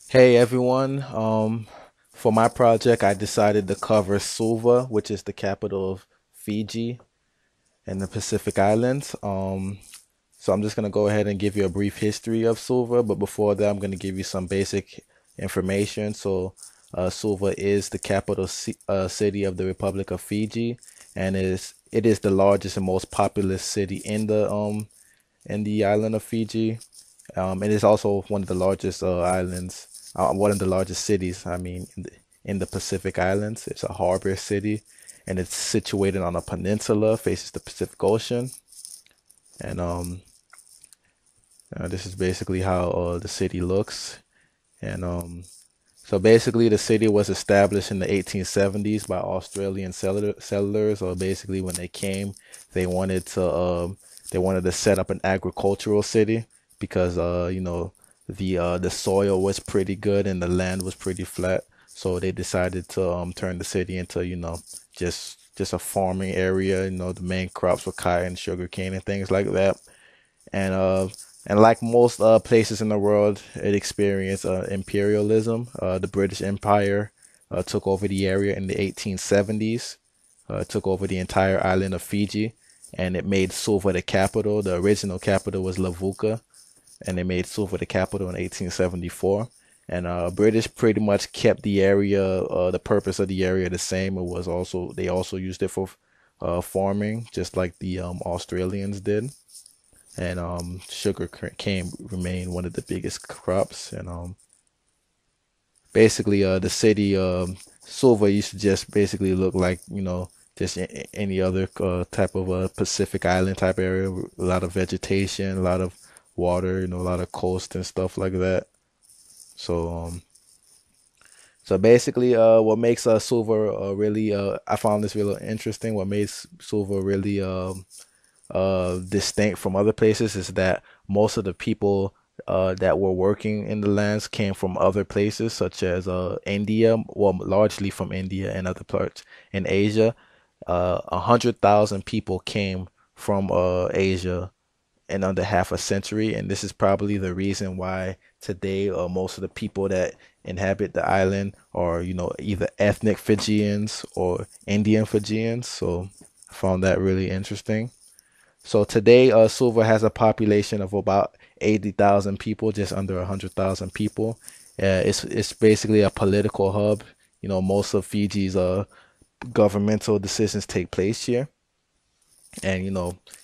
Hey everyone, for my project, I decided to cover Suva, which is the capital of Fiji and the Pacific Islands. So I'm just gonna go ahead and give you a brief history of Suva, but before that, I'm gonna give you some basic information. Suva is the capital city of the Republic of Fiji, and it is the largest and most populous city in the island of Fiji. It is also one of the largest islands, one of the largest cities, I mean, in the Pacific Islands. It's a harbor city, and it's situated on a peninsula, faces the Pacific Ocean. And this is basically how the city looks. And so basically, the city was established in the 1870s by Australian settlers, or basically when they came, they wanted to they wanted to set up an agricultural city because the soil was pretty good and the land was pretty flat. So they decided to turn the city into just a farming area. The main crops were cotton, sugarcane, and things like that. And like most places in the world, it experienced imperialism. The British Empire took over the area in the 1870s, took over the entire island of Fiji, and it made Suva the capital. The original capital was Lavuka, and they made Suva the capital in 1874. And British pretty much kept the area, the purpose of the area the same. It was also they also used it for farming, just like the Australians did. And sugar cane remained one of the biggest crops. And basically, the city Suva used to just basically look like just any other type of Pacific Island type area. A lot of vegetation, a lot of water, a lot of coast and stuff like that. So so basically, what makes Suva really I found this really interesting. What makes Suva really distinct from other places is that most of the people that were working in the lands came from other places, such as India, well, largely from India and other parts in Asia. 100,000 people came from Asia in under half a century, and this is probably the reason why today most of the people that inhabit the island are, either ethnic Fijians or Indian Fijians. So I found that really interesting. So today, Suva has a population of about 80,000 people, just under 100,000 people. It's basically a political hub. Most of Fiji's governmental decisions take place here, and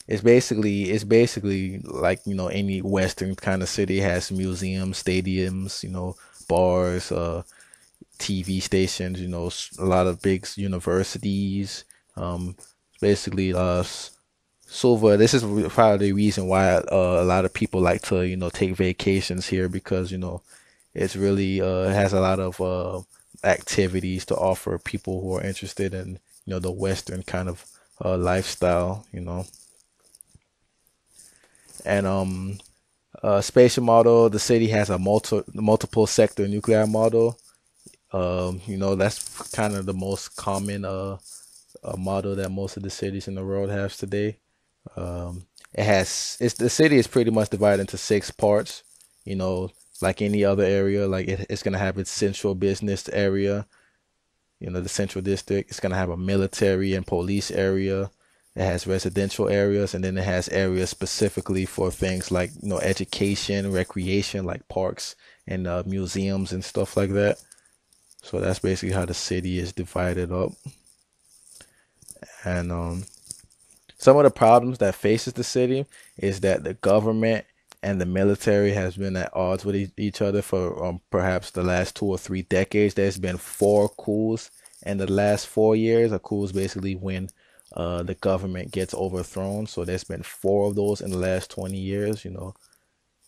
it's basically like any Western kind of city. It has museums, stadiums, bars, TV stations. A lot of big universities. Basically, Suva, this is probably the reason why a lot of people like to, take vacations here because, it's really it has a lot of activities to offer people who are interested in, the Western kind of lifestyle. And spatial model, the city has a multiple sector nuclear model. That's kind of the most common model that most of the cities in the world have today. It's the city is pretty much divided into six parts, you know, like any other area. Like it's gonna have its central business area, the central district. It's gonna have a military and police area. It has residential areas, and then it has areas specifically for things like education, recreation, like parks and museums and stuff like that. So that's basically how the city is divided up. And some of the problems that faces the city is that the government and the military has been at odds with each other for perhaps the last 2 or 3 decades. There's been four coups in the last 4 years. A coup is basically when the government gets overthrown. So there's been four of those in the last 20 years.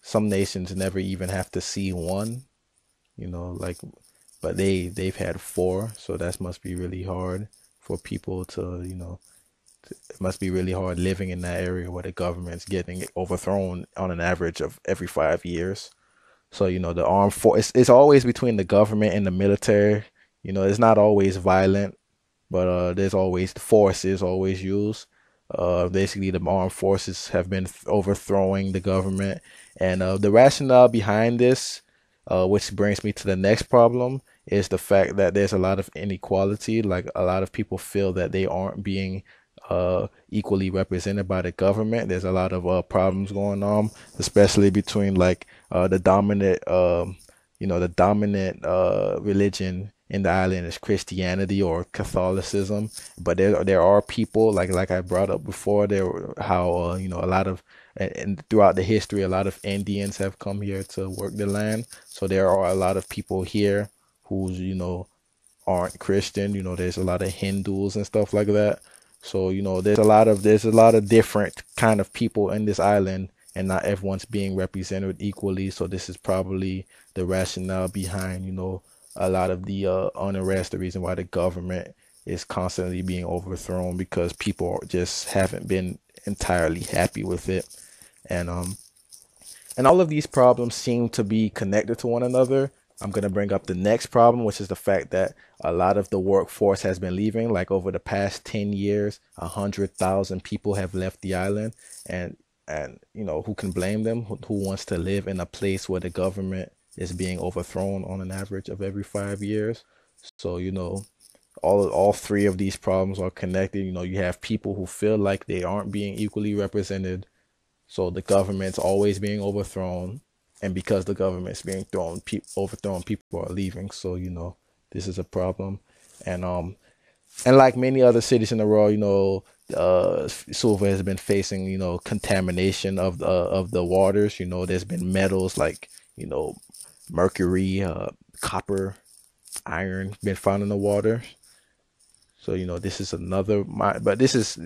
Some nations never even have to see one. Like, but they've had four. So that must be really hard for people to, it must be really hard living in that area where the government's getting overthrown on an average of every 5 years. So, the armed force, it's always between the government and the military. It's not always violent, but there's always the force is always used. Basically, the armed forces have been overthrowing the government, and the rationale behind this Which brings me to the next problem is the fact that there's a lot of inequality. Like a lot of people feel that they aren't being equally represented by the government. There's a lot of problems going on, especially between like the dominant, the dominant religion in the island is Christianity or Catholicism. But there are people like I brought up before there how a lot of and throughout the history a lot of Indians have come here to work the land. So there are a lot of people here who's aren't Christian. There's a lot of Hindus and stuff like that. So, there's a lot of different kind of people in this island and not everyone's being represented equally. So this is probably the rationale behind, a lot of the unrest, the reason why the government is constantly being overthrown because people just haven't been entirely happy with it. And all of these problems seem to be connected to one another. I'm going to bring up the next problem, which is the fact that a lot of the workforce has been leaving. Like over the past 10 years, 100,000 people have left the island. And, who can blame them? Who wants to live in a place where the government is being overthrown on an average of every 5 years? So, all three of these problems are connected. You have people who feel like they aren't being equally represented, so the government's always being overthrown, and because the government's being overthrown, people are leaving. So this is a problem, and like many other cities in the world, Suva has been facing contamination of the waters. There's been metals like mercury, copper, iron been found in the water. So, this is but this is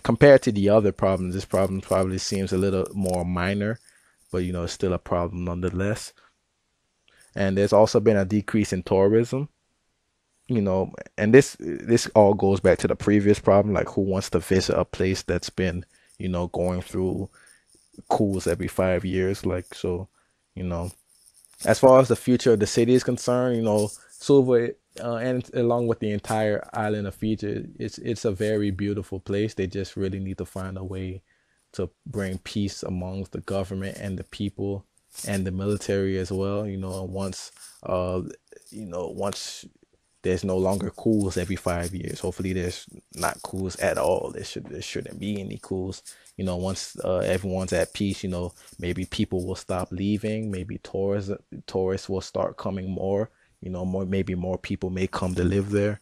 compared to the other problems, this problem probably seems a little more minor, but, it's still a problem nonetheless. And there's also been a decrease in tourism, and this all goes back to the previous problem, like who wants to visit a place that's been, going through coups every 5 years, like, so, you know, as far as the future of the city is concerned, Suva, and along with the entire island of Fiji, it's a very beautiful place. They just really need to find a way to bring peace amongst the government and the people and the military as well. Uh, once there's no longer coups every 5 years. Hopefully, there's not coups at all. There shouldn't be any coups. Once everyone's at peace, maybe people will stop leaving. Maybe tourists will start coming more. Maybe more people may come to live there.